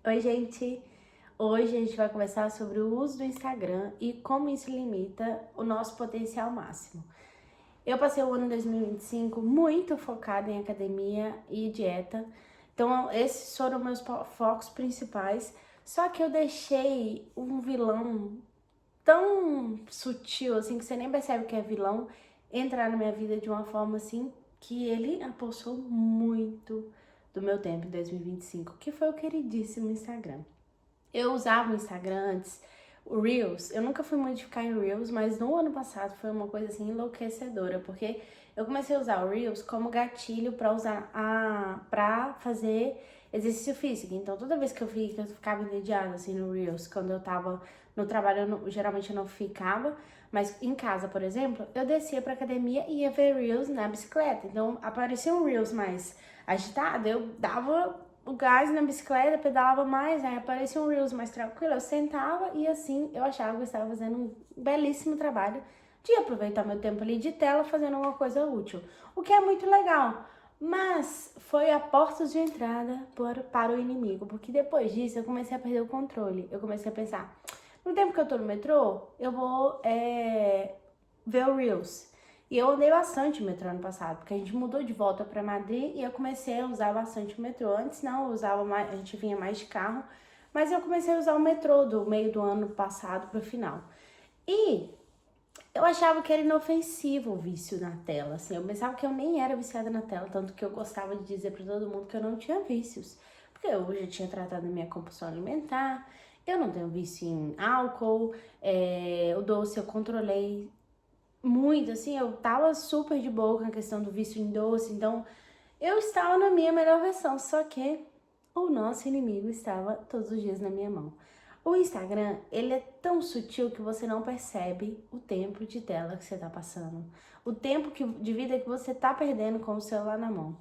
Oi, gente! Hoje a gente vai conversar sobre o uso do Instagram e como isso limita o nosso potencial máximo. Eu passei o ano 2025 muito focada em academia e dieta, então esses foram meus focos principais, só que eu deixei um vilão tão sutil, assim, que você nem percebe que é vilão, entrar na minha vida de uma forma, assim, que ele apossou muito do meu tempo em 2025, que foi o queridíssimo Instagram. Eu usava o Instagram antes, o Reels. Eu nunca fui muito de ficar em Reels, mas no ano passado foi uma coisa assim enlouquecedora, porque eu comecei a usar o Reels como gatilho para usar para fazer exercício físico. Então toda vez que eu vi que eu ficava entediada assim no Reels, quando eu tava no trabalho, geralmente eu não ficava, mas em casa, por exemplo, eu descia pra academia e ia ver Reels na bicicleta. Então aparecia um Reels mais agitado, eu dava o gás na bicicleta, pedalava mais, aí aparecia um Reels mais tranquilo, eu sentava e assim eu achava que eu estava fazendo um belíssimo trabalho de aproveitar meu tempo ali de tela fazendo alguma coisa útil, o que é muito legal. Mas foi a porta de entrada para o inimigo, porque depois disso eu comecei a perder o controle. Eu comecei a pensar, no tempo que eu tô no metrô, eu vou ver o Reels. E eu andei bastante o metrô ano passado, porque a gente mudou de volta para Madrid e eu comecei a usar bastante o metrô. Antes não, eu usava mais, a gente vinha mais de carro, mas eu comecei a usar o metrô do meio do ano passado pro final. E eu achava que era inofensivo o vício na tela, assim, eu pensava que eu nem era viciada na tela, tanto que eu gostava de dizer para todo mundo que eu não tinha vícios, porque eu já tinha tratado a minha compulsão alimentar, eu não tenho vício em álcool, o doce eu controlei muito, assim, eu tava super de boa com a questão do vício em doce, então eu estava na minha melhor versão, só que o nosso inimigo estava todos os dias na minha mão. O Instagram, ele é tão sutil que você não percebe o tempo de tela que você tá passando, o tempo de vida que você tá perdendo com o celular na mão.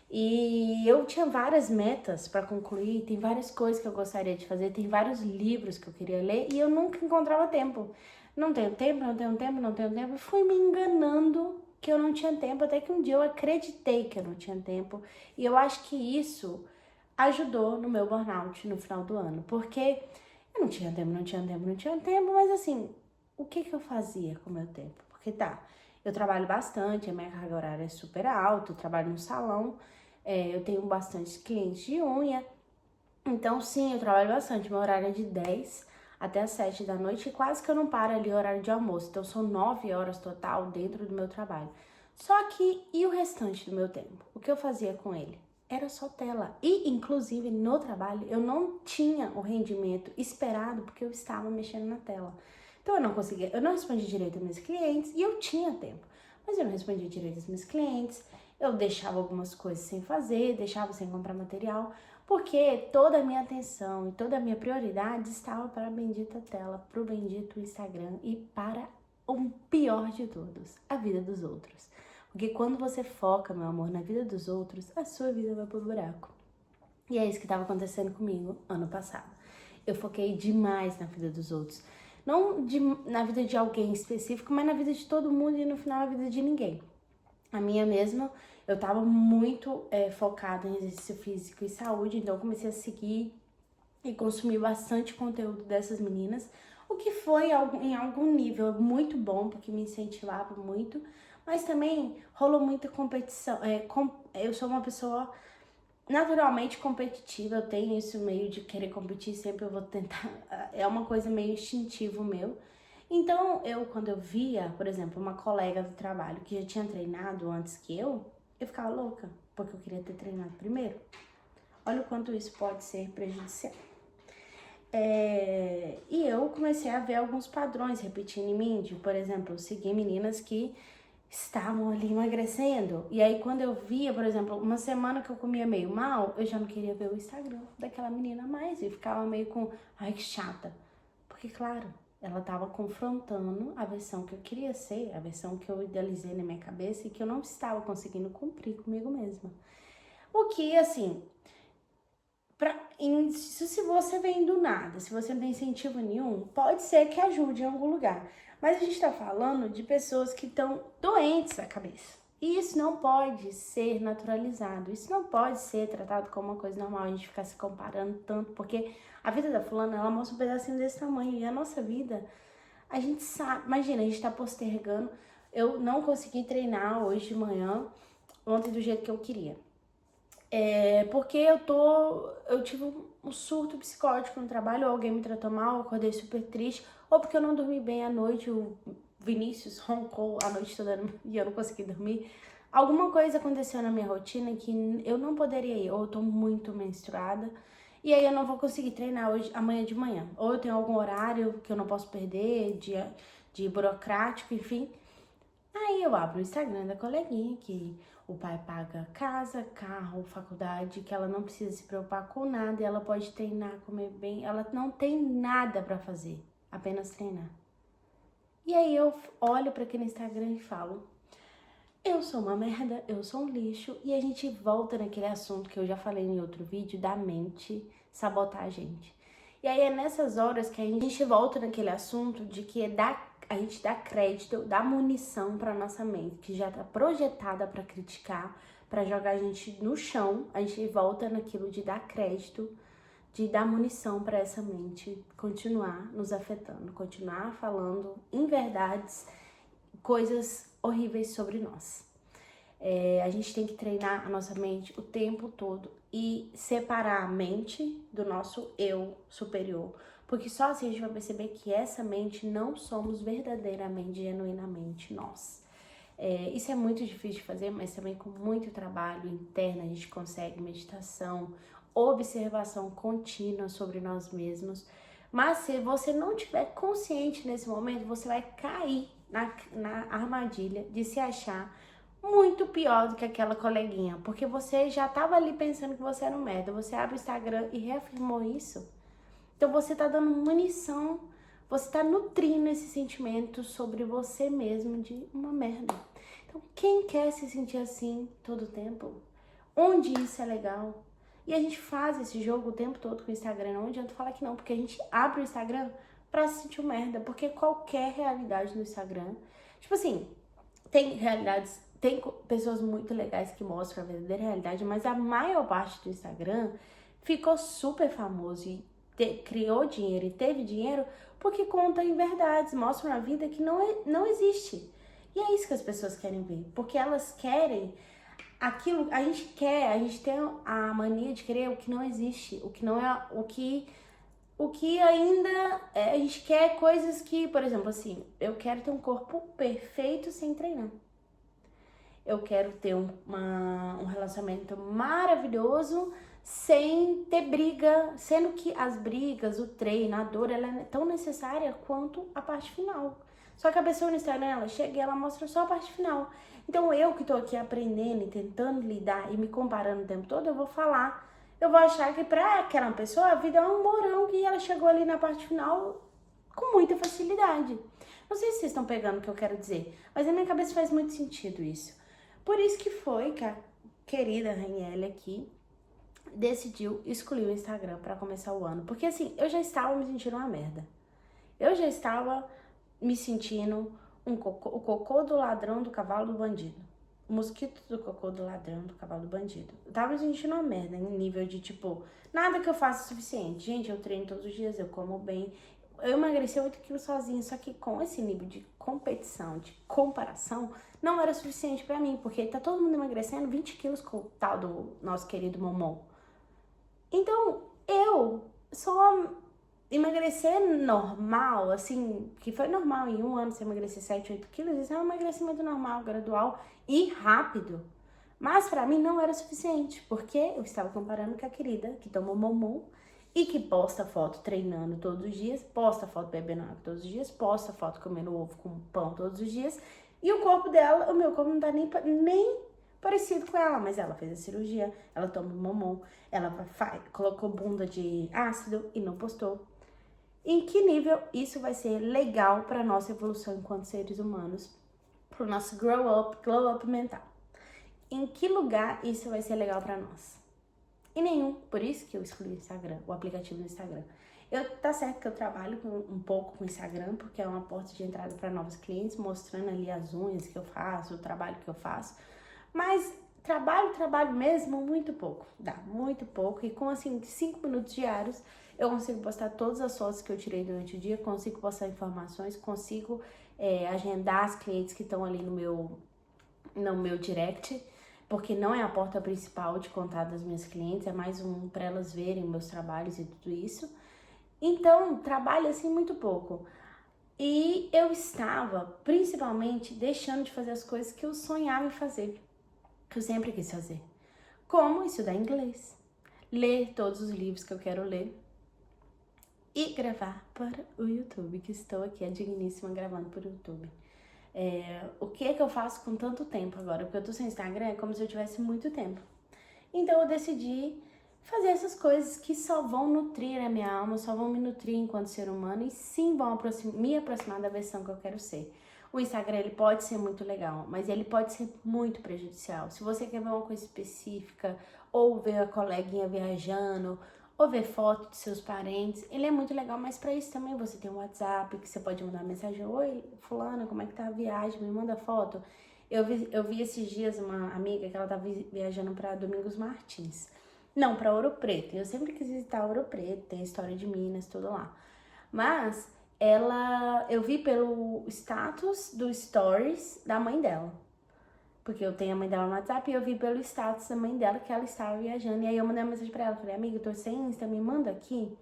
E eu tinha várias metas para concluir, tem várias coisas que eu gostaria de fazer, tem vários livros que eu queria ler e eu nunca encontrava tempo. Não tenho tempo, não tenho tempo, não tenho tempo. Fui me enganando que eu não tinha tempo, até que um dia eu acreditei que eu não tinha tempo. E eu acho que isso ajudou no meu burnout no final do ano, porque eu não tinha tempo, não tinha tempo, não tinha tempo, mas assim, o que que eu fazia com o meu tempo? Porque tá, eu trabalho bastante, a minha carga horária é super alta, eu trabalho no salão, eu tenho bastante clientes de unha, então sim, eu trabalho bastante, meu horário é de 10 até as 7 da noite e quase que eu não paro ali o horário de almoço, então são 9 horas total dentro do meu trabalho. Só que, e o restante do meu tempo? O que eu fazia com ele? Era só tela. E, inclusive, no trabalho, eu não tinha o rendimento esperado porque eu estava mexendo na tela. Então, eu não conseguia, eu não respondia direito aos meus clientes e eu tinha tempo. Mas eu não respondia direito aos meus clientes, eu deixava algumas coisas sem fazer, deixava sem comprar material, porque toda a minha atenção e toda a minha prioridade estava para a bendita tela, para o bendito Instagram e para o pior de todos, a vida dos outros. Porque quando você foca, meu amor, na vida dos outros, a sua vida vai pro buraco. E é isso que estava acontecendo comigo ano passado. Eu foquei demais na vida dos outros. Não na vida de alguém específico, mas na vida de todo mundo e no final na vida de ninguém. A minha mesma, eu tava muito focada em exercício físico e saúde, então eu comecei a seguir e consumir bastante conteúdo dessas meninas, o que foi em algum nível muito bom, porque me incentivava muito, mas também rolou muita competição. Eu sou uma pessoa naturalmente competitiva, eu tenho esse meio de querer competir, sempre eu vou tentar, é uma coisa meio instintivo meu. Então, quando eu via, por exemplo, uma colega do trabalho que já tinha treinado antes que eu ficava louca, porque eu queria ter treinado primeiro. Olha o quanto isso pode ser prejudicial. E eu comecei a ver alguns padrões repetindo em mim, de, por exemplo, eu segui meninas que estavam ali emagrecendo. E aí quando eu via, por exemplo, uma semana que eu comia meio mal, eu já não queria ver o Instagram daquela menina mais. E ficava meio com, ai que chata. Porque, claro, ela tava confrontando a versão que eu queria ser, a versão que eu idealizei na minha cabeça e que eu não estava conseguindo cumprir comigo mesma. O que, assim, se você vem do nada, se você não tem incentivo nenhum, pode ser que ajude em algum lugar. Mas a gente tá falando de pessoas que estão doentes da cabeça. E isso não pode ser naturalizado, isso não pode ser tratado como uma coisa normal, a gente ficar se comparando tanto, porque a vida da fulana, ela mostra um pedacinho desse tamanho, e a nossa vida, a gente sabe, imagina, a gente tá postergando, eu não consegui treinar hoje de manhã, ontem do jeito que eu queria. Porque eu tive um surto psicótico no trabalho, ou alguém me tratou mal, eu acordei super triste, ou porque eu não dormi bem à noite, o Vinícius roncou a noite toda e eu não consegui dormir. Alguma coisa aconteceu na minha rotina que eu não poderia ir, ou eu tô muito menstruada, e aí eu não vou conseguir treinar hoje, amanhã de manhã. Ou eu tenho algum horário que eu não posso perder, de burocrático, enfim. Aí eu abro o Instagram da coleguinha que o pai paga casa, carro, faculdade, que ela não precisa se preocupar com nada e ela pode treinar, comer bem, ela não tem nada pra fazer, apenas treinar. E aí eu olho pra aquele Instagram e falo, eu sou uma merda, eu sou um lixo, e a gente volta naquele assunto que eu já falei em outro vídeo, da mente sabotar a gente. E aí é nessas horas que a gente volta naquele assunto de que a gente dá crédito, dá munição pra nossa mente, que já tá projetada pra criticar, pra jogar a gente no chão, a gente volta naquilo de dar crédito, de dar munição pra essa mente continuar nos afetando, continuar falando inverdades, coisas horríveis sobre nós. A gente tem que treinar a nossa mente o tempo todo e separar a mente do nosso eu superior. Porque só assim a gente vai perceber que essa mente não somos verdadeiramente, genuinamente nós. Isso é muito difícil de fazer, mas também com muito trabalho interno a gente consegue meditação, observação contínua sobre nós mesmos. Mas se você não estiver consciente nesse momento, você vai cair na armadilha de se achar muito pior do que aquela coleguinha, porque você já tava ali pensando que você era um merda, você abre o Instagram e reafirmou isso, então você tá dando munição, você tá nutrindo esse sentimento sobre você mesmo de uma merda. Então quem quer se sentir assim todo o tempo? Onde isso é legal? E a gente faz esse jogo o tempo todo com o Instagram, não adianta falar que não, porque a gente abre o Instagram pra se sentir um merda, porque qualquer realidade no Instagram, tipo assim, tem realidades, tem pessoas muito legais que mostram a verdadeira realidade, mas a maior parte do Instagram ficou super famoso e criou dinheiro e teve dinheiro porque conta em verdades, mostra uma vida que não existe. E é isso que as pessoas querem ver, porque elas querem aquilo, a gente tem a mania de querer o que não existe, o que não é, o que ainda a gente quer coisas que, por exemplo, assim, eu quero ter um corpo perfeito sem treinar. Eu quero ter um relacionamento maravilhoso sem ter briga, sendo que as brigas, o treino, a dor, ela é tão necessária quanto a parte final. Só que a pessoa no Instagram, ela chega e ela mostra só a parte final. Então eu que tô aqui aprendendo e tentando lidar e me comparando o tempo todo, eu vou falar, eu vou achar que pra aquela pessoa a vida é um morão e ela chegou ali na parte final com muita facilidade. Não sei se vocês estão pegando o que eu quero dizer, mas na minha cabeça faz muito sentido isso. Por isso que foi que a querida Raniele aqui decidiu excluir o Instagram pra começar o ano. Porque assim, eu já estava me sentindo uma merda. Eu já estava me sentindo o cocô do ladrão do cavalo do bandido. O mosquito do cocô do ladrão do cavalo do bandido. Eu tava me sentindo uma merda, em nível de tipo, nada que eu faça é suficiente. Gente, eu treino todos os dias, eu como bem. Eu emagreci 8 quilos sozinha, só que com esse nível de competição, de comparação, não era suficiente pra mim, porque tá todo mundo emagrecendo 20 quilos com o tal do nosso querido Momon. Então, eu só emagrecer normal, assim, que foi normal em um ano você emagrecer 7, 8 quilos, isso é um emagrecimento normal, gradual e rápido. Mas pra mim não era suficiente, porque eu estava comparando com a querida que tomou Momon e que posta foto treinando todos os dias, posta foto bebendo água todos os dias, posta foto comendo ovo com pão todos os dias, e o corpo dela, o meu corpo não tá nem parecido com ela, mas ela fez a cirurgia, ela toma Momon, ela colocou bunda de ácido e não postou. Em que nível isso vai ser legal para nossa evolução enquanto seres humanos, para o nosso glow up mental? Em que lugar isso vai ser legal para nós? E nenhum, por isso que eu excluí o Instagram, o aplicativo do Instagram. Tá certo que eu trabalho um pouco com o Instagram, porque é uma porta de entrada para novos clientes, mostrando ali as unhas que eu faço, o trabalho que eu faço. Mas trabalho mesmo, muito pouco. Dá muito pouco. E com, assim, 5 minutos diários, eu consigo postar todas as fotos que eu tirei durante o dia, consigo postar informações, consigo agendar as clientes que estão ali no meu direct, porque não é a porta principal de contato das minhas clientes, é mais um para elas verem meus trabalhos e tudo isso. Então, trabalho assim muito pouco. E eu estava, principalmente, deixando de fazer as coisas que eu sonhava em fazer, que eu sempre quis fazer. Como estudar inglês, ler todos os livros que eu quero ler e gravar para o YouTube, que estou aqui, a digníssima, gravando para o YouTube. O que é que eu faço com tanto tempo agora? Porque eu tô sem Instagram, é como se eu tivesse muito tempo. Então eu decidi fazer essas coisas que só vão nutrir a minha alma, só vão me nutrir enquanto ser humano e sim vão me aproximar da versão que eu quero ser. O Instagram, ele pode ser muito legal, mas ele pode ser muito prejudicial. Se você quer ver uma coisa específica, ou ver a coleguinha viajando, ou ver foto de seus parentes, ele é muito legal, mas para isso também você tem um WhatsApp, que você pode mandar mensagem: oi, fulana, como é que tá a viagem? Me manda foto. Eu vi esses dias uma amiga que ela tava viajando para Domingos Martins. Não, para Ouro Preto. Eu sempre quis visitar Ouro Preto, tem a história de Minas, tudo lá. Mas eu vi pelo status do Stories da mãe dela. Porque eu tenho a mãe dela no WhatsApp e eu vi pelo status da mãe dela que ela estava viajando. E aí eu mandei uma mensagem pra ela, falei: amiga, eu tô sem Insta, me manda aqui.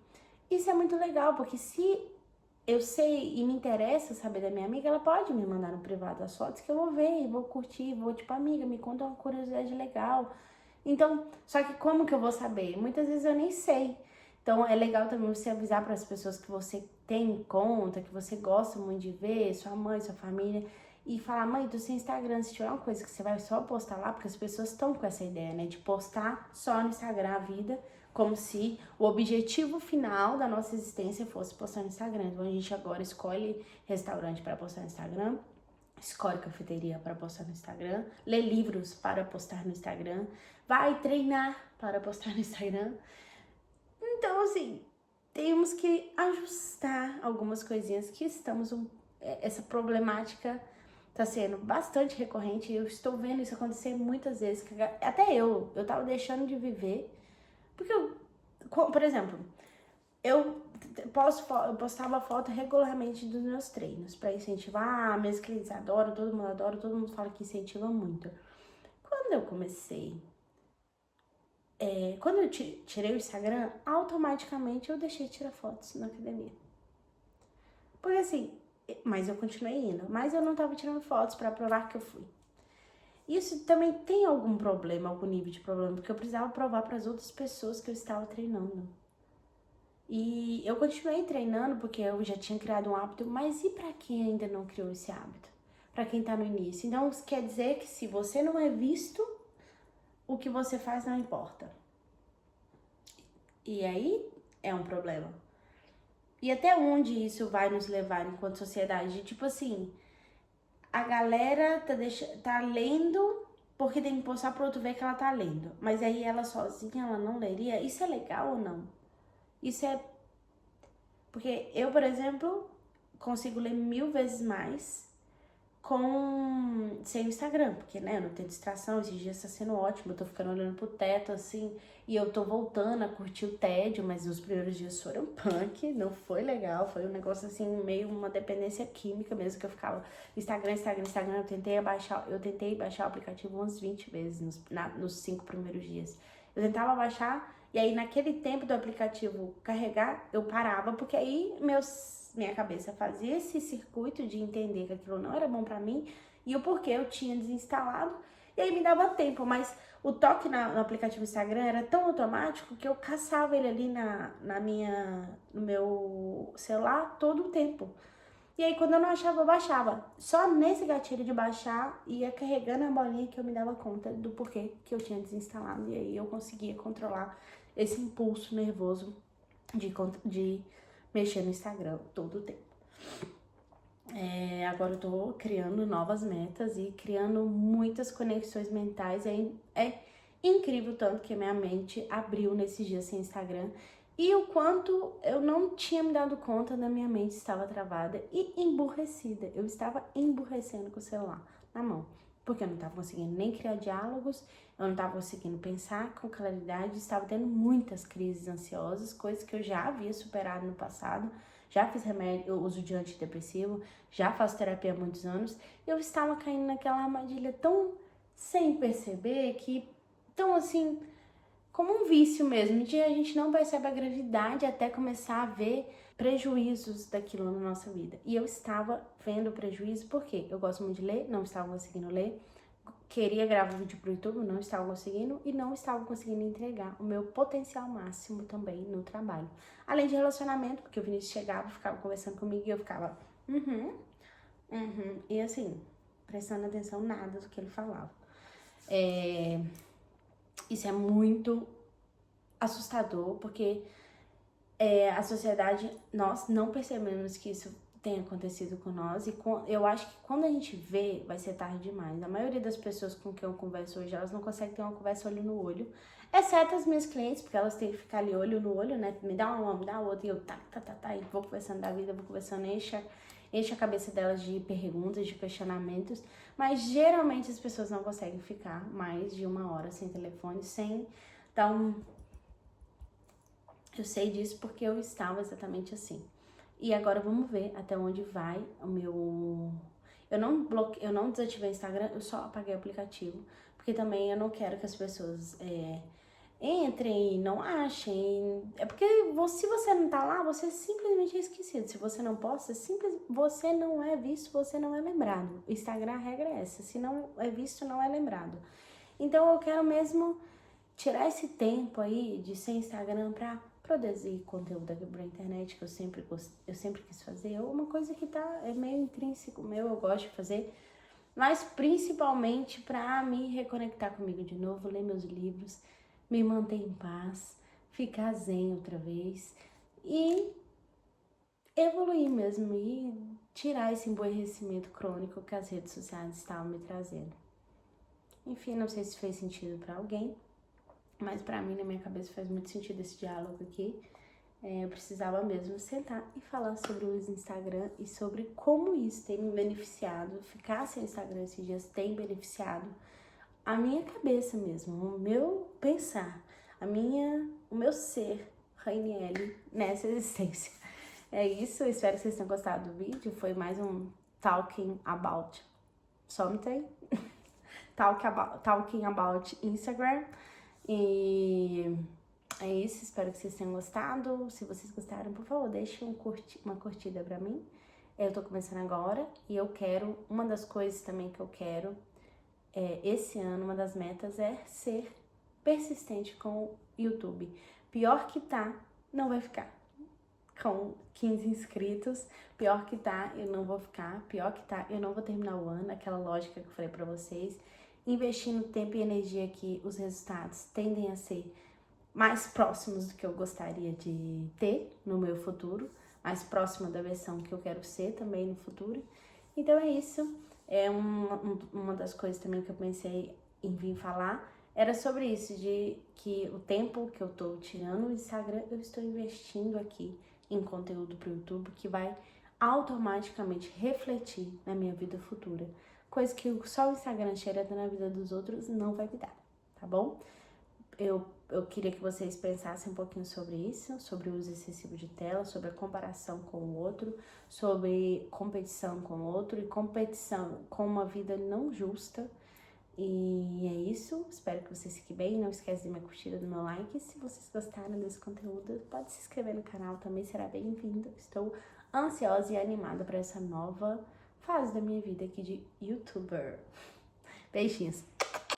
Isso é muito legal, porque se eu sei e me interessa saber da minha amiga, ela pode me mandar no privado as fotos que eu vou ver, vou curtir, vou tipo, amiga, me conta uma curiosidade legal. Então, só que como que eu vou saber? Muitas vezes eu nem sei. Então é legal também você avisar para as pessoas que você tem em conta, que você gosta muito de ver, sua mãe, sua família, e falar: mãe, do seu Instagram, se tiver uma coisa que você vai só postar lá, porque as pessoas estão com essa ideia, né, de postar só no Instagram a vida, como se o objetivo final da nossa existência fosse postar no Instagram. Então a gente agora escolhe restaurante para postar no Instagram, escolhe cafeteria para postar no Instagram, lê livros para postar no Instagram, vai treinar para postar no Instagram. Então, assim, temos que ajustar algumas coisinhas que essa problemática tá sendo bastante recorrente e eu estou vendo isso acontecer muitas vezes. Até eu tava deixando de viver, porque por exemplo, eu postava foto regularmente dos meus treinos para incentivar, meus clientes adoram, todo mundo fala que incentiva muito. Quando eu comecei, quando eu tirei o Instagram, automaticamente eu deixei de tirar fotos na academia. Porque assim, mas eu continuei indo, mas eu não tava tirando fotos para provar que eu fui. Isso também tem algum problema, algum nível de problema, porque eu precisava provar para as outras pessoas que eu estava treinando. E eu continuei treinando porque eu já tinha criado um hábito, mas e para quem ainda não criou esse hábito? Para quem tá no início. Então, isso quer dizer que se você não é visto, o que você faz não importa. E aí é um problema. E até onde isso vai nos levar enquanto sociedade? Tipo assim, a galera tá lendo porque tem que postar pro outro ver que ela tá lendo. Mas aí ela sozinha, ela não leria. Isso é legal ou não? Isso é... Porque eu, por exemplo, consigo ler 1000 vezes mais sem o Instagram, porque, né, eu não tenho distração, esses dias tá sendo ótimo, eu tô ficando olhando pro teto, assim, e eu tô voltando a curtir o tédio, mas os primeiros dias foram punk, não foi legal, foi um negócio, assim, meio uma dependência química mesmo, que eu ficava Instagram, eu tentei baixar o aplicativo umas 20 vezes nos 5 primeiros dias. Eu tentava baixar, e aí naquele tempo do aplicativo carregar, eu parava, porque aí minha cabeça fazia esse circuito de entender que aquilo não era bom pra mim e o porquê eu tinha desinstalado, e aí me dava tempo, mas o toque no aplicativo Instagram era tão automático que eu caçava ele ali no meu celular todo o tempo. E aí quando eu não achava, eu baixava. Só nesse gatilho de baixar, ia carregando a bolinha que eu me dava conta do porquê que eu tinha desinstalado, e aí eu conseguia controlar esse impulso nervoso de mexer no Instagram todo o tempo. Agora eu tô criando novas metas e criando muitas conexões mentais. incrível tanto que minha mente abriu nesses dias sem Instagram e o quanto eu não tinha me dado conta da minha mente estava travada e emburrecida. Eu estava emburrecendo com o celular na mão, porque eu não estava conseguindo nem criar diálogos, eu não estava conseguindo pensar com claridade, estava tendo muitas crises ansiosas, coisas que eu já havia superado no passado, já fiz remédio, eu uso de antidepressivo, já faço terapia há muitos anos, e eu estava caindo naquela armadilha tão sem perceber que, tão assim, como um vício mesmo, de a gente não percebe a gravidade até começar a ver prejuízos daquilo na nossa vida. E eu estava vendo prejuízo porque eu gosto muito de ler, não estava conseguindo ler, queria gravar vídeo pro YouTube, não estava conseguindo e não estava conseguindo entregar o meu potencial máximo também no trabalho. Além de relacionamento, porque o Vinícius chegava, ficava conversando comigo e eu ficava, e assim, prestando atenção nada do que ele falava. Isso é muito assustador, porque a sociedade, nós não percebemos que isso tem acontecido com nós e eu acho que quando a gente vê, vai ser tarde demais. A maioria das pessoas com quem eu converso hoje, elas não conseguem ter uma conversa olho no olho, exceto as minhas clientes, porque elas têm que ficar ali olho no olho, né? Me dá uma mão, me dá outra, e eu e vou conversando da vida, vou conversando, enche a cabeça delas de perguntas, de questionamentos, mas geralmente as pessoas não conseguem ficar mais de 1 hora sem telefone, sem dar Eu sei disso porque eu estava exatamente assim. E agora vamos ver até onde vai o meu... Eu não desativei o Instagram, eu só apaguei o aplicativo, porque também eu não quero que as pessoas entrem e não achem. É porque se você não tá lá, você simplesmente é esquecido. Se você não posta, você não é visto, você não é lembrado. O Instagram, a regra é essa, se não é visto, não é lembrado. Então eu quero mesmo tirar esse tempo aí de sem Instagram pra produzir conteúdo aqui pra internet, que eu sempre quis fazer. É uma coisa que é meio intrínseco meu, eu gosto de fazer, mas principalmente pra me reconectar comigo de novo, ler meus livros, me manter em paz, ficar zen outra vez e evoluir mesmo e tirar esse emborrecimento crônico que as redes sociais estavam me trazendo. Enfim, não sei se fez sentido pra alguém, mas pra mim, na minha cabeça, faz muito sentido esse diálogo aqui. Eu precisava mesmo sentar e falar sobre o Instagram e sobre como isso tem me beneficiado. Ficar sem Instagram esses dias tem beneficiado a minha cabeça mesmo, o meu pensar, o meu ser, Rainiele, nessa existência. É isso, espero que vocês tenham gostado do vídeo. Foi mais um Talking About Something. Talking About Instagram. E é isso, espero que vocês tenham gostado. Se vocês gostaram, por favor, deixem uma curtida pra mim. Eu tô começando agora e uma das coisas também que eu quero esse ano, uma das metas é ser persistente com o YouTube. Pior que tá, não vai ficar. Com 15 inscritos, pior que tá, eu não vou ficar. Pior que tá, eu não vou terminar o ano, aquela lógica que eu falei pra vocês. Investindo tempo e energia aqui, os resultados tendem a ser mais próximos do que eu gostaria de ter no meu futuro, mais próxima da versão que eu quero ser também no futuro. Então é isso, uma das coisas também que eu pensei em vir falar, era sobre isso, de que o tempo que eu tô tirando no Instagram, eu estou investindo aqui em conteúdo pro YouTube, que vai automaticamente refletir na minha vida futura. Coisa que só o Instagram xereta na vida dos outros não vai me dar, tá bom? Eu queria que vocês pensassem um pouquinho sobre isso, sobre o uso excessivo de tela, sobre a comparação com o outro, sobre competição com o outro e competição com uma vida não justa. E é isso, espero que vocês fiquem bem, não esquece de minha curtida, do meu like. Se vocês gostaram desse conteúdo, pode se inscrever no canal, também será bem-vindo. Estou ansiosa e animada para essa nova fase da minha vida aqui de YouTuber. Beijinhos!